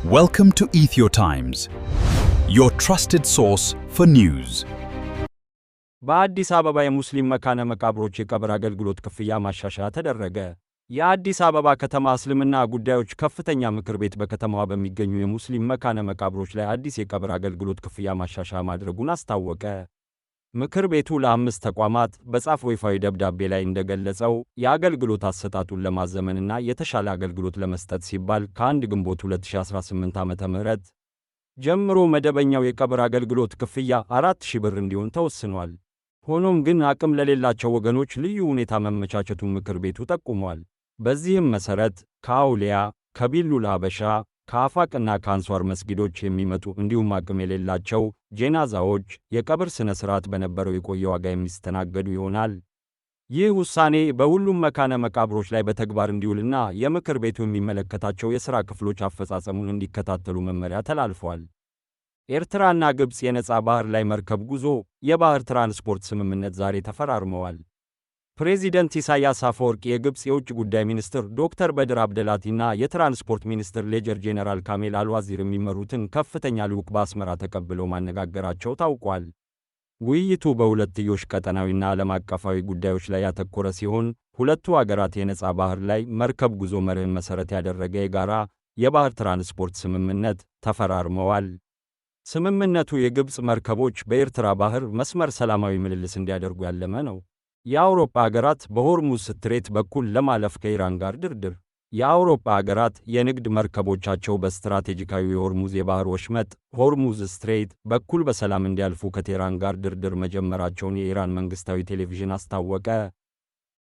Welcome to EthioTimes, your trusted source for news. በአዲስ አበባ የሙስሊም መካነ መቃብሮች የቀብር አገልግሎት ክፍያ ማሻሻያ ተደረገ። የአዲስ አበባ ከተማ እስልምና ጉዳዮች ከፍተኛ ምክር ቤት በከተማዋ በሚገኙ የሙስሊም መካነ መቃብሮች ላይ አዲስ የቀብር አገልግሎት ክፍያ ማሻሻያ ማድረጉን አስታወቀ። ምክር ቤቱ ለአምስት ተቋማት በጻፈው ይፋዊ ደብዳቤ ላይ እንደገለጸው የአገልግሎት አሰጣጡን ለማዘመንና የተሻለ አገልግሎት ለመስጠት ሲባል ከ1 ግንቦት 2018 ዓ.ም ጀምሮ መደበኛው የቀብር አገልግሎት ክፍያ 4000 ብር እንዲሆን ተወስኗል። ሆኖም ግን አቅም ለሌላቸው ወገኖች ልዩ ሁኔታ መመቻቸቱን ምክር ቤቱ ጠቁሟል። በዚህም መሰረት ከአውሊያ፣ ከቢሉል ሀበሻ፣ ከአፋቅና ከአንሷር መስጊዶች የሚመጡ እንዲሁም አቅም የሌላቸው ጄናዛዎች የቀብር ሥነ ሥርዓት በነበረው የቆየ ዋጋ የሚስተናገዱ ይሆናል። ይህ ውሳኔ በሁሉም መካነ መቃብሮች ላይ በተግባር እንዲውልና የምክር ቤቱ የሚመለከታቸው የሥራ ክፍሎች አፈጻጸሙን እንዲከታተሉ መመሪያ ተላልፏል። ኤርትራና ግብፅ የነጻ ባህር ላይ መርከብ ጉዞ የባህር ትራንስፖርት ስምምነት ዛሬ ተፈራርመዋል። ፕሬዚደንት ኢሳያስ አፈወርቂ የግብፅ የውጭ ጉዳይ ሚኒስትር ዶክተር በድር አብደላቲና የትራንስፖርት ሚኒስትር ሌጀር ጄኔራል ካሜል አልዋዚር የሚመሩትን ከፍተኛ ልዑክ በአስመራ ተቀብለው ማነጋገራቸው ታውቋል። ውይይቱ በሁለትዮሽ ቀጠናዊና ዓለም አቀፋዊ ጉዳዮች ላይ ያተኮረ ሲሆን ሁለቱ አገራት የነጻ ባህር ላይ መርከብ ጉዞ መርህን መሠረት ያደረገ የጋራ የባህር ትራንስፖርት ስምምነት ተፈራርመዋል። ስምምነቱ የግብፅ መርከቦች በኤርትራ ባህር መስመር ሰላማዊ ምልልስ እንዲያደርጉ ያለመ ነው። የአውሮፓ አገራት በሆርሙዝ ስትሬት በኩል ለማለፍ ከኢራን ጋር ድርድር። የአውሮፓ አገራት የንግድ መርከቦቻቸው በስትራቴጂካዊ የሆርሙዝ የባህር ወሽመጥ ሆርሙዝ ስትሬት በኩል በሰላም እንዲያልፉ ከቴህራን ጋር ድርድር መጀመራቸውን የኢራን መንግሥታዊ ቴሌቪዥን አስታወቀ።